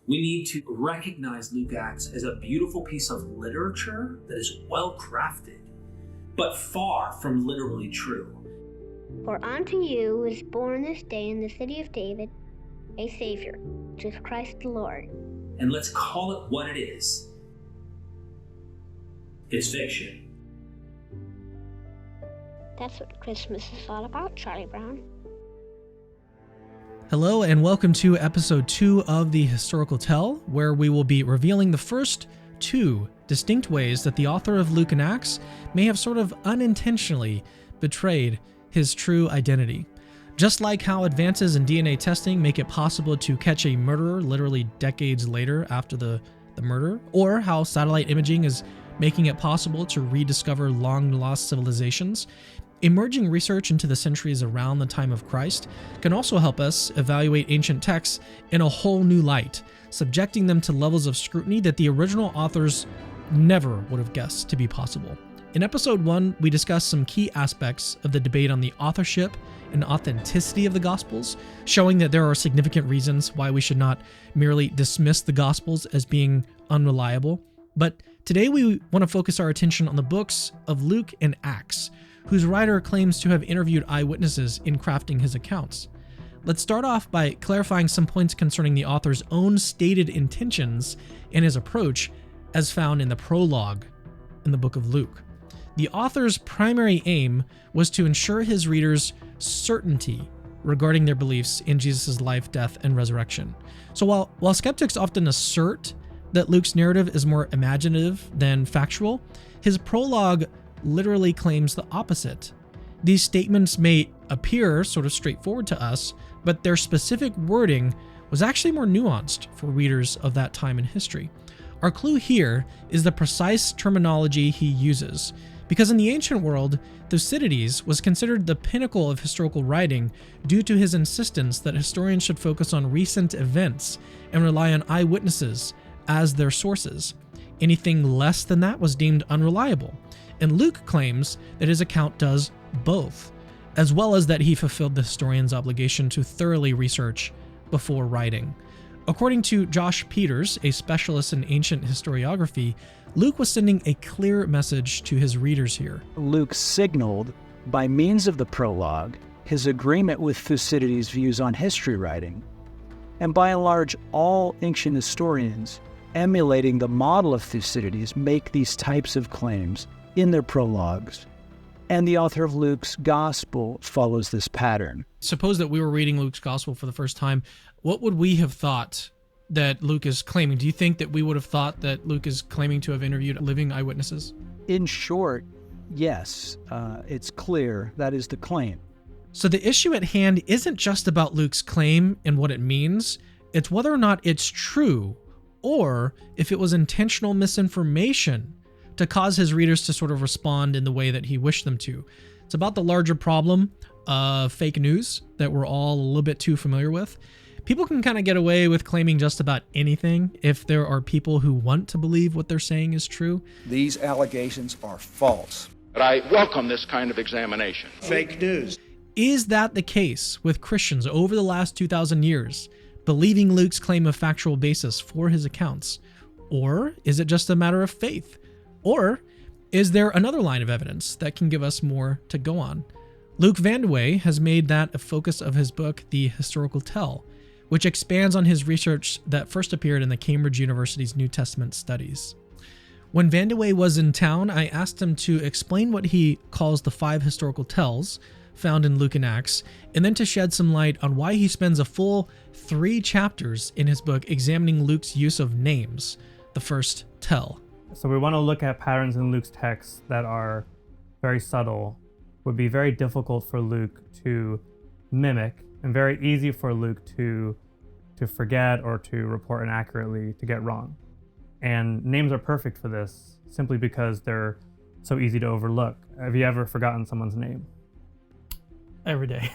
We need to recognize Luke Acts as a beautiful piece of literature that is well crafted, but far from literally true. For unto you is born this day in the city of David a Savior, which is Christ the Lord. And let's call it what it is. It's fiction. That's what Christmas is all about, Charlie Brown. Hello and welcome to episode 2 of The Historical Tell, where we will be revealing the first 2 distinct ways that the author of Luke and Acts may have sort of unintentionally betrayed his true identity. Just like how advances in DNA testing make it possible to catch a murderer literally decades later after the murder, or how satellite imaging is making it possible to rediscover long-lost civilizations, emerging research into the centuries around the time of Christ can also help us evaluate ancient texts in a whole new light, subjecting them to levels of scrutiny that the original authors never would have guessed to be possible. In episode 1, we discussed some key aspects of the debate on the authorship and authenticity of the Gospels, showing that there are significant reasons why we should not merely dismiss the Gospels as being unreliable. But today we want to focus our attention on the books of Luke and Acts, whose writer claims to have interviewed eyewitnesses in crafting his accounts. Let's start off by clarifying some points concerning the author's own stated intentions and his approach as found in the prologue in the book of Luke. The author's primary aim was to ensure his readers' certainty regarding their beliefs in Jesus' life, death, and resurrection. So while skeptics often assert that Luke's narrative is more imaginative than factual, his prologue literally claims the opposite. These statements may appear sort of straightforward to us, but their specific wording was actually more nuanced for readers of that time in history. Our clue here is the precise terminology he uses, because in the ancient world, Thucydides was considered the pinnacle of historical writing due to his insistence that historians should focus on recent events and rely on eyewitnesses as their sources. Anything less than that was deemed unreliable, and Luke claims that his account does both, as well as that he fulfilled the historian's obligation to thoroughly research before writing. According to Josh Peters, a specialist in ancient historiography, Luke was sending a clear message to his readers here. Luke signaled, by means of the prologue, his agreement with Thucydides' views on history writing, and by and large, all ancient historians emulating the model of Thucydides make these types of claims in their prologues, and the author of Luke's Gospel follows this pattern. Suppose that we were reading Luke's Gospel for the first time. What would we have thought that Luke is claiming? Do you think that we would have thought that Luke is claiming to have interviewed living eyewitnesses? In short, yes, it's clear that is the claim. So the issue at hand isn't just about Luke's claim and what it means, it's whether or not it's true, or if it was intentional misinformation to cause his readers to sort of respond in the way that he wished them to. It's about the larger problem of fake news that we're all a little bit too familiar with. People can kind of get away with claiming just about anything if there are people who want to believe what they're saying is true. These allegations are false. But I welcome this kind of examination. Fake news. Is that the case with Christians over the last 2,000 years, believing Luke's claim of factual basis for his accounts? Or is it just a matter of faith? Or is there another line of evidence that can give us more to go on? Luke Vandeweghe has made that a focus of his book, The Historical Tell, which expands on his research that first appeared in the Cambridge University's New Testament Studies. When Vandeweghe was in town, I asked him to explain what he calls the 5 historical tells found in Luke and Acts, and then to shed some light on why he spends a full 3 chapters in his book examining Luke's use of names, the first tell. So we want to look at patterns in Luke's text that are very subtle, would be very difficult for Luke to mimic, and very easy for Luke to forget or to report inaccurately, to get wrong. And names are perfect for this, simply because they're so easy to overlook. Have you ever forgotten someone's name? Every day.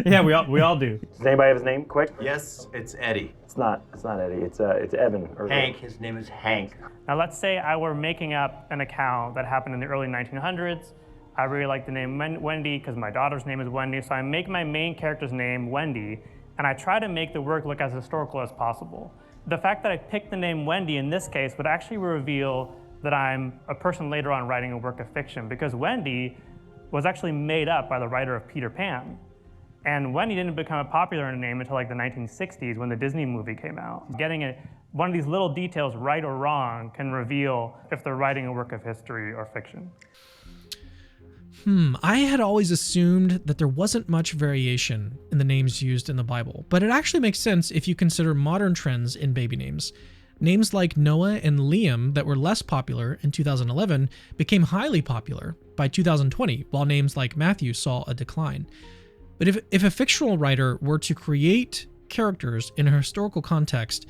Yeah, we all do. Does anybody have his name quick? Yes, it's Eddie. It's not Eddie. It's Evan. Hank. His name is Hank. Now let's say I were making up an account that happened in the early 1900s. I really like the name Wendy because my daughter's name is Wendy, so I make my main character's name Wendy, and I try to make the work look as historical as possible. The fact that I picked the name Wendy in this case would actually reveal that I'm a person later on writing a work of fiction, because Wendy was actually made up by the writer of Peter Pan. And Wendy didn't become a popular name until like the 1960s when the Disney movie came out. Getting one of these little details right or wrong can reveal if they're writing a work of history or fiction. I had always assumed that there wasn't much variation in the names used in the Bible, but it actually makes sense if you consider modern trends in baby names. Names like Noah and Liam that were less popular in 2011 became highly popular by 2020, while names like Matthew saw a decline. But if a fictional writer were to create characters in a historical context,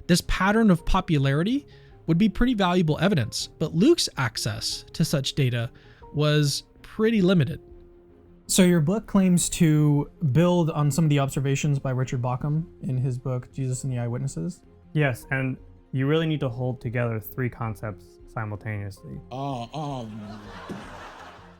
this pattern of popularity would be pretty valuable evidence, but Luke's access to such data was pretty limited. So your book claims to build on some of the observations by Richard Bauckham in his book, Jesus and the Eyewitnesses. Yes, and you really need to hold together three concepts simultaneously.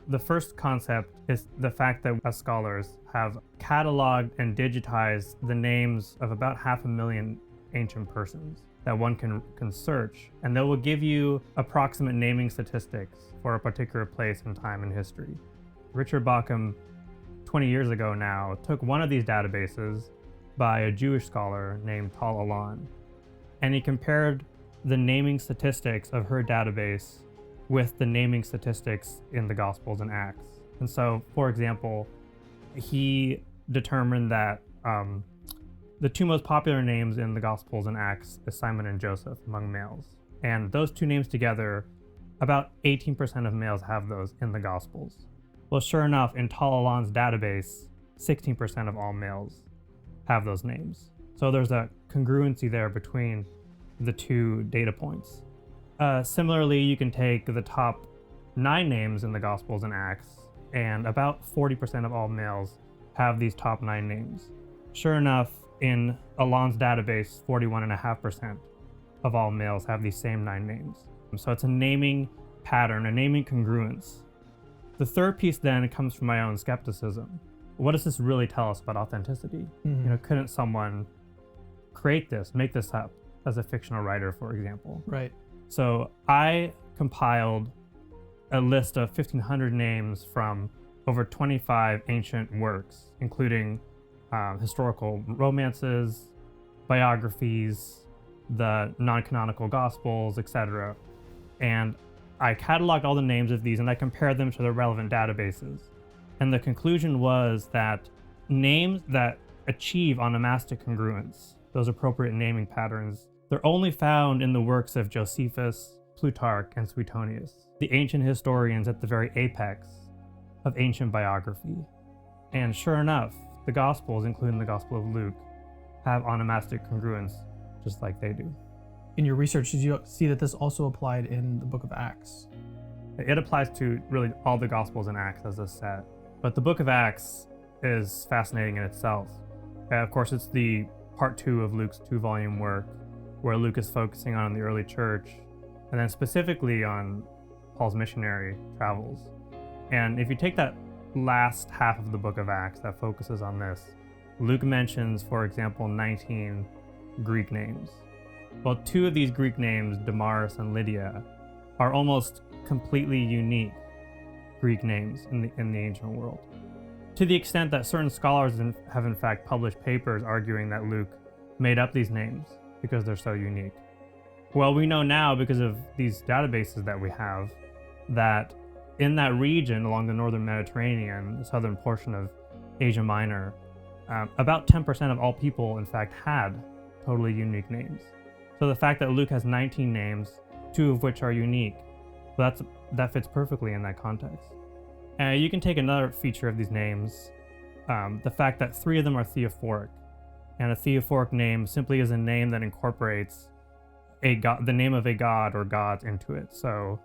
The first concept is the fact that as scholars have cataloged and digitized the names of about 500,000 ancient persons that one can search, and they will give you approximate naming statistics for a particular place and time in history. Richard Bauckham, 20 years ago now, took one of these databases by a Jewish scholar named Tal Alon, and he compared the naming statistics of her database with the naming statistics in the Gospels and Acts. And so, for example, he determined that the two most popular names in the Gospels and Acts is Simon and Joseph among males. And those two names together, about 18% of males have those in the Gospels. Well, sure enough, in Tal Alon's database, 16% of all males have those names. So there's a congruency there between the two data points. Similarly, you can take the top 9 names in the Gospels and Acts, and about 40% of all males have these top 9 names. Sure enough, in Alon's database, 41.5% of all males have these same 9 names. So it's a naming pattern, a naming congruence. The third piece then comes from my own skepticism. What does this really tell us about authenticity? Couldn't someone create this, make this up as a fictional writer, for example? Right. So I compiled a list of 1,500 names from over 25 ancient works, including historical romances, biographies, the non-canonical gospels, etc. And I cataloged all the names of these and I compared them to the relevant databases. And the conclusion was that names that achieve onomastic congruence, those appropriate naming patterns, they're only found in the works of Josephus, Plutarch, and Suetonius, the ancient historians at the very apex of ancient biography. And sure enough, the Gospels, including the Gospel of Luke, have onomastic congruence just like they do. In your research, did you see that this also applied in the book of Acts? It applies to really all the Gospels and Acts as a set, but the book of Acts is fascinating in itself. Of course, it's the part 2 of Luke's 2-volume work, where Luke is focusing on the early church, and then specifically on Paul's missionary travels. And if you take that last half of the book of Acts that focuses on this, Luke mentions, for example, 19 Greek names. Well, 2 of these Greek names, Damaris and Lydia, are almost completely unique Greek names in the ancient world, to the extent that certain scholars have in fact published papers arguing that Luke made up these names because they're so unique. Well, we know now, because of these databases that we have, that in that region along the northern Mediterranean, the southern portion of Asia Minor, about 10% of all people in fact had totally unique names. So the fact that Luke has 19 names, 2 of which are unique, that fits perfectly in that context. You can take another feature of these names, the fact that 3 of them are theophoric. And a theophoric name simply is a name that incorporates the name of a god or gods into it. So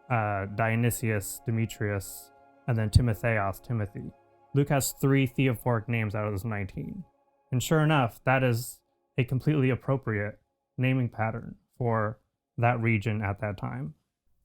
Dionysius, Demetrius, and then Timotheos, Timothy. Luke has 3 theophoric names out of those 19. And sure enough, that is a completely appropriate naming pattern for that region at that time.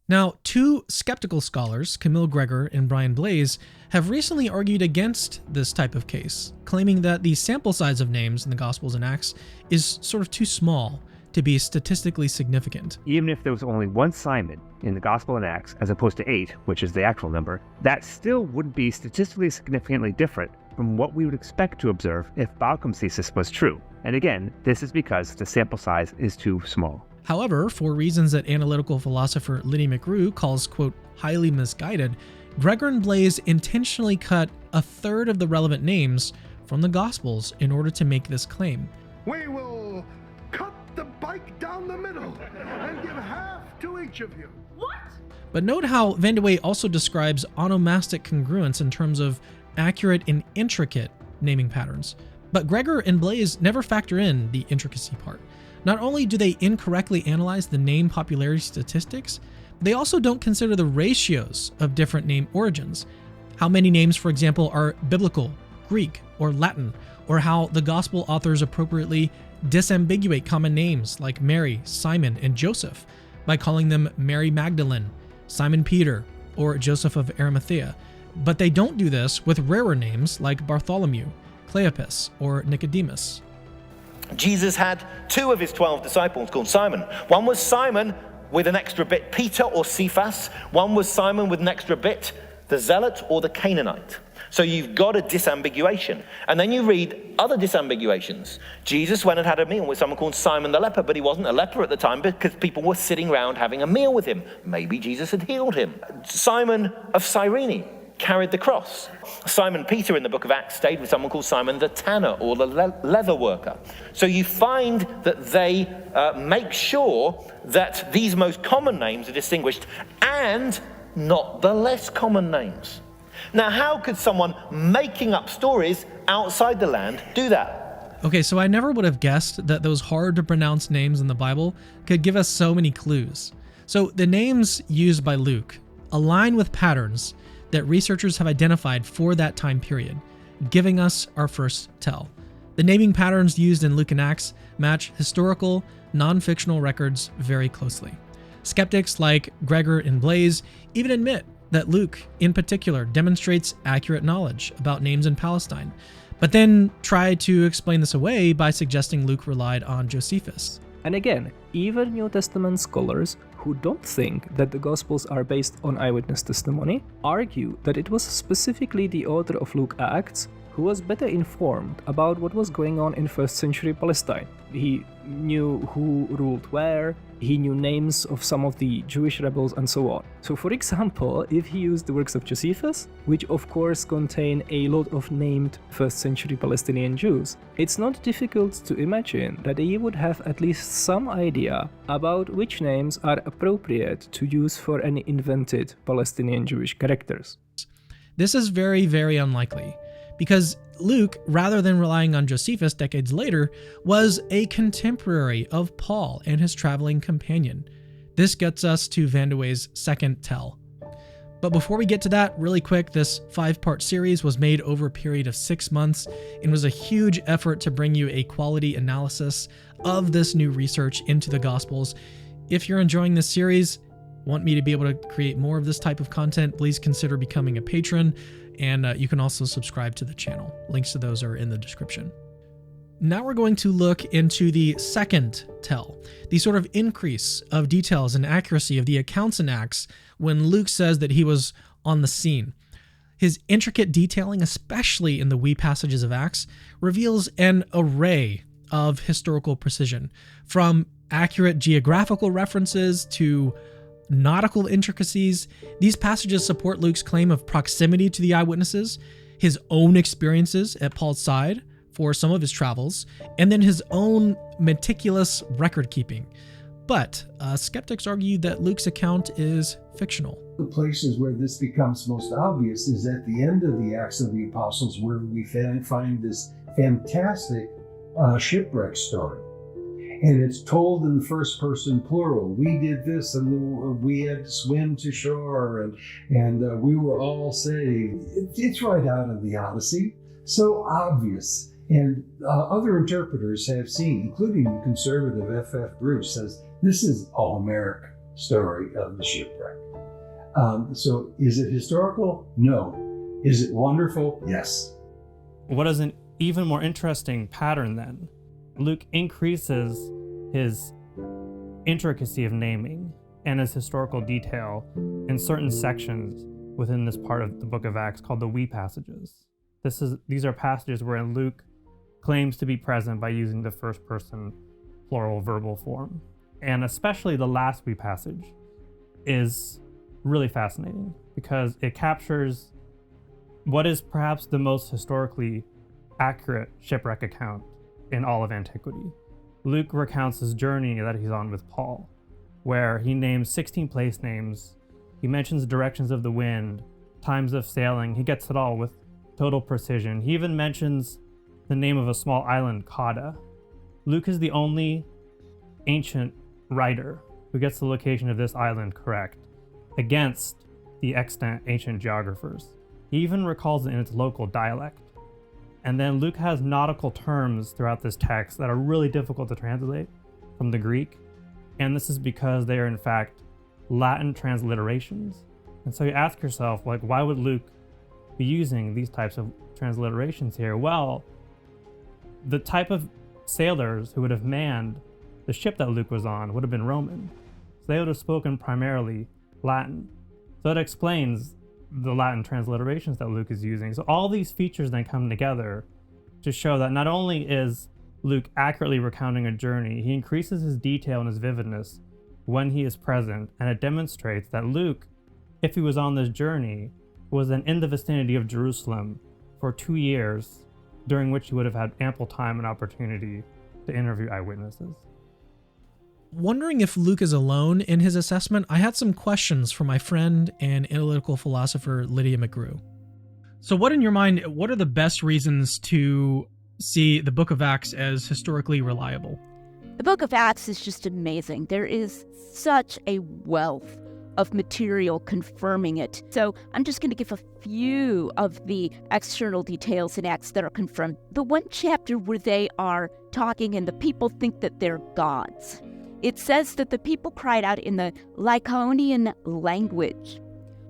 Now, 2 skeptical scholars, Camille Gregor and Brian Blaze, have recently argued against this type of case, claiming that the sample size of names in the Gospels and Acts is sort of too small to be statistically significant. Even if there was only one Simon in the Gospel and Acts as opposed to 8, which is the actual number, that still wouldn't be statistically significantly different from what we would expect to observe if Baucham's thesis was true. And again, this is because the sample size is too small. However, for reasons that analytical philosopher Liddy McGrew calls, quote, highly misguided, Gregor and Blaise intentionally cut a third of the relevant names from the Gospels in order to make this claim. We will cut the bike down the middle and give half to each of you. What? But note how Van de Wey also describes onomastic congruence in terms of accurate and intricate naming patterns. But Gregor and Blaise never factor in the intricacy part. Not only do they incorrectly analyze the name popularity statistics, they also don't consider the ratios of different name origins. How many names, for example, are biblical, Greek, or Latin, or how the gospel authors appropriately disambiguate common names like Mary, Simon, and Joseph by calling them Mary Magdalene, Simon Peter, or Joseph of Arimathea. But they don't do this with rarer names like Bartholomew, Cleopas, or Nicodemus. Jesus had 2 of his 12 disciples called Simon. One was Simon with an extra bit, Peter or Cephas. One was Simon with an extra bit, the Zealot or the Canaanite. So you've got a disambiguation. And then you read other disambiguations. Jesus went and had a meal with someone called Simon the leper, but he wasn't a leper at the time because people were sitting around having a meal with him. Maybe Jesus had healed him. Simon of Cyrene carried the cross. Simon Peter in the book of Acts stayed with someone called Simon the tanner or the leather worker. So you find that they make sure that these most common names are distinguished and not the less common names. Now, how could someone making up stories outside the land do that? Okay, so I never would have guessed that those hard to pronounce names in the Bible could give us so many clues. So the names used by Luke align with patterns that researchers have identified for that time period, giving us our first tell. The naming patterns used in Luke and Acts match historical, non-fictional records very closely. Skeptics like Gregor and Blaise even admit that Luke, in particular, demonstrates accurate knowledge about names in Palestine, but then try to explain this away by suggesting Luke relied on Josephus. And again, even New Testament scholars who don't think that the Gospels are based on eyewitness testimony argue that it was specifically the author of Luke Acts who was better informed about what was going on in first century Palestine. He knew who ruled where, he knew names of some of the Jewish rebels and so on. So for example, if he used the works of Josephus, which of course contain a lot of named first century Palestinian Jews, it's not difficult to imagine that he would have at least some idea about which names are appropriate to use for any invented Palestinian Jewish characters. This is very, very unlikely, because Luke, rather than relying on Josephus decades later, was a contemporary of Paul and his traveling companion. This gets us to Van de Wey's second tell. But before we get to that, really quick, this 5-part series was made over a period of 6 months and was a huge effort to bring you a quality analysis of this new research into the Gospels. If you're enjoying this series, want me to be able to create more of this type of content, please consider becoming a patron. And you can also subscribe to the channel. Links to those are in the description. Now we're going to look into the second tell, the sort of increase of details and accuracy of the accounts in Acts when Luke says that he was on the scene. His intricate detailing, especially in the we passages of Acts, reveals an array of historical precision, from accurate geographical references to nautical intricacies. These passages support Luke's claim of proximity to the eyewitnesses, his own experiences at Paul's side for some of his travels, and then his own meticulous record keeping. But skeptics argue that Luke's account is fictional. The places where this becomes most obvious is at the end of the Acts of the Apostles, where we find this fantastic shipwreck story. And it's told in the first person plural. We did this, and we had to swim to shore, and we were all saved. It's right out of the Odyssey. So obvious. And other interpreters have seen, including the conservative F.F. Bruce, says this is a Homeric story of the shipwreck. So is it historical? No. Is it wonderful? Yes. What is an even more interesting pattern then? Luke increases his intricacy of naming and his historical detail in certain sections within this part of the book of Acts called the we passages. These are passages where Luke claims to be present by using the first person plural verbal form. And especially the last we passage is really fascinating because it captures what is perhaps the most historically accurate shipwreck account in all of antiquity. Luke recounts his journey that he's on with Paul, where he names 16 place names, he mentions directions of the wind, times of sailing, he gets it all with total precision. He even mentions the name of a small island, Cauda. Luke is the only ancient writer who gets the location of this island correct, against the extant ancient geographers. He even recalls it in its local dialect. And then Luke has nautical terms throughout this text that are really difficult to translate from the Greek, and this is because they are in fact Latin transliterations. And so you ask yourself, like, why would Luke be using these types of transliterations here? Well, the type of sailors who would have manned the ship that Luke was on would have been Roman. So they would have spoken primarily Latin. So it explains the Latin transliterations that Luke is using. So all these features then come together to show that not only is Luke accurately recounting a journey, he increases his detail and his vividness when he is present, and it demonstrates that Luke, if he was on this journey, was then in the vicinity of Jerusalem for 2 years, during which he would have had ample time and opportunity to interview eyewitnesses. Wondering if Luke is alone in his assessment, I had some questions for my friend and analytical philosopher Lydia McGrew. So what in your mind, what are the best reasons to see the Book of Acts as historically reliable? The Book of Acts is just amazing. There is such a wealth of material confirming it. So I'm just going to give a few of the external details in Acts that are confirmed. The one chapter where they are talking and the people think that they're gods. It says that the people cried out in the Lycaonian language.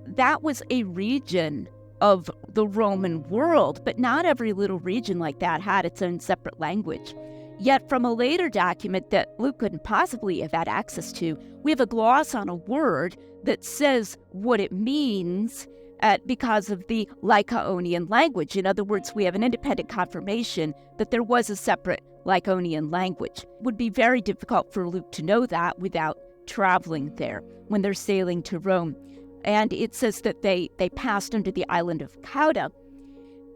That was a region of the Roman world, but not every little region like that had its own separate language. Yet from a later document that Luke couldn't possibly have had access to, we have a gloss on a word that says what it means because of the Lycaonian language. In other words, we have an independent confirmation that there was a separate Lycaonian language. It would be very difficult for Luke to know that without traveling there when they're sailing to Rome. And it says that they passed under the island of Cauda.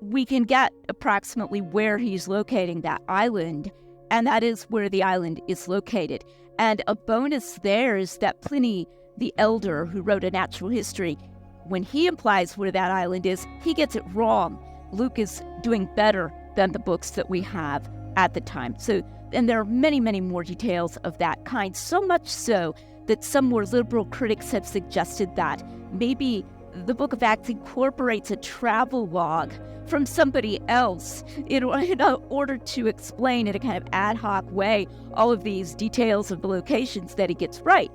We can get approximately where he's locating that island, and that is where the island is located. And a bonus there is that Pliny the Elder, who wrote a natural history, when he implies where that island is, he gets it wrong. Luke is doing better than the books that we have at the time. So, and there are many, many more details of that kind, so much so that some more liberal critics have suggested that maybe the Book of Acts incorporates a travel log from somebody else in order to explain in a kind of ad hoc way all of these details of the locations that he gets right.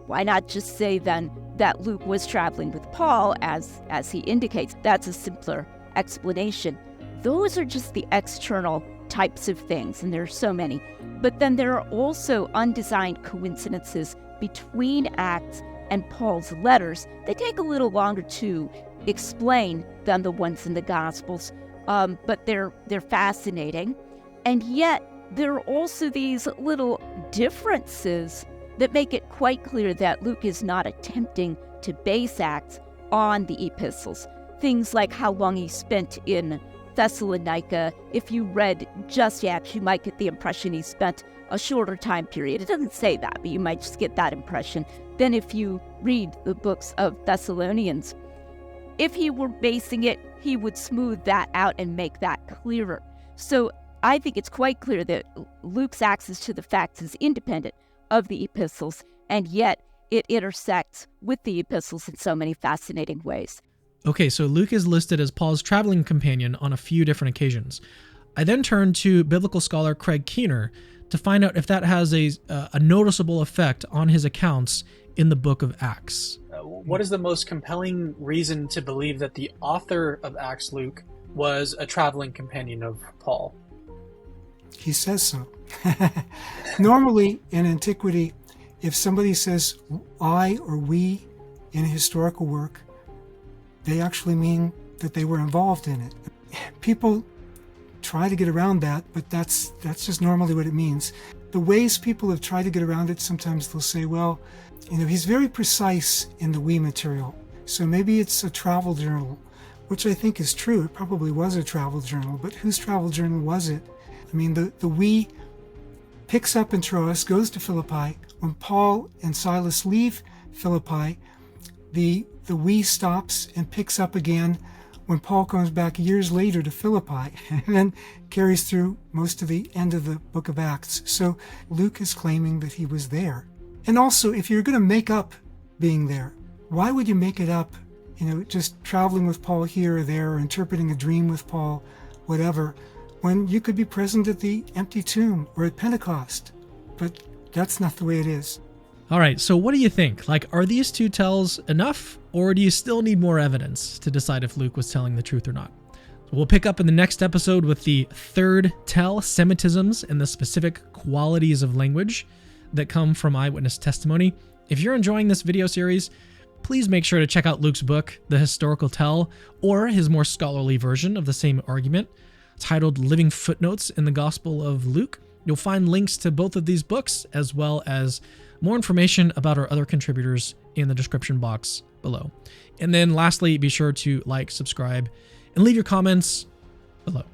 Why not just say then that Luke was traveling with Paul as he indicates? That's a simpler explanation. Those are just the external types of things, and there are so many. But then there are also undesigned coincidences between Acts and Paul's letters. They take a little longer to explain than the ones in the Gospels, but they're fascinating. And yet there are also these little differences that make it quite clear that Luke is not attempting to base Acts on the epistles. Things like how long he spent in Thessalonica. If you read just Acts, you might get the impression he spent a shorter time period. It doesn't say that, but you might just get that impression. Then if you read the books of Thessalonians, if he were basing it, he would smooth that out and make that clearer. So I think it's quite clear that Luke's access to the facts is independent of the epistles, and yet it intersects with the epistles in so many fascinating ways. Okay, so Luke is listed as Paul's traveling companion on a few different occasions. I then turned to biblical scholar Craig Keener to find out if that has a noticeable effect on his accounts in the book of Acts. What is the most compelling reason to believe that the author of Acts, Luke, was a traveling companion of Paul? He says so. Normally, in antiquity, if somebody says I or we in a historical work, they actually mean that they were involved in it. People try to get around that, but that's just normally what it means. The ways people have tried to get around it, sometimes they'll say, well, he's very precise in the we material, so maybe it's a travel journal, which I think is true. It probably was a travel journal, but whose travel journal was it? I mean, the we picks up in Troas, goes to Philippi. When Paul and Silas leave Philippi, the we stops and picks up again when Paul comes back years later to Philippi, and then carries through most of the end of the book of Acts. So Luke is claiming that he was there. And also, if you're going to make up being there, why would you make it up, just traveling with Paul here or there, or interpreting a dream with Paul, whatever, when you could be present at the empty tomb or at Pentecost? But that's not the way it is. All right, so what do you think? Are these two tells enough, or do you still need more evidence to decide if Luke was telling the truth or not? We'll pick up in the next episode with the third tell, Semitisms, and the specific qualities of language that come from eyewitness testimony. If you're enjoying this video series, please make sure to check out Luke's book, The Historical Tell, or his more scholarly version of the same argument, titled Living Footnotes in the Gospel of Luke. You'll find links to both of these books, as well as more information about our other contributors in the description box below. And then lastly, be sure to like, subscribe, and leave your comments below.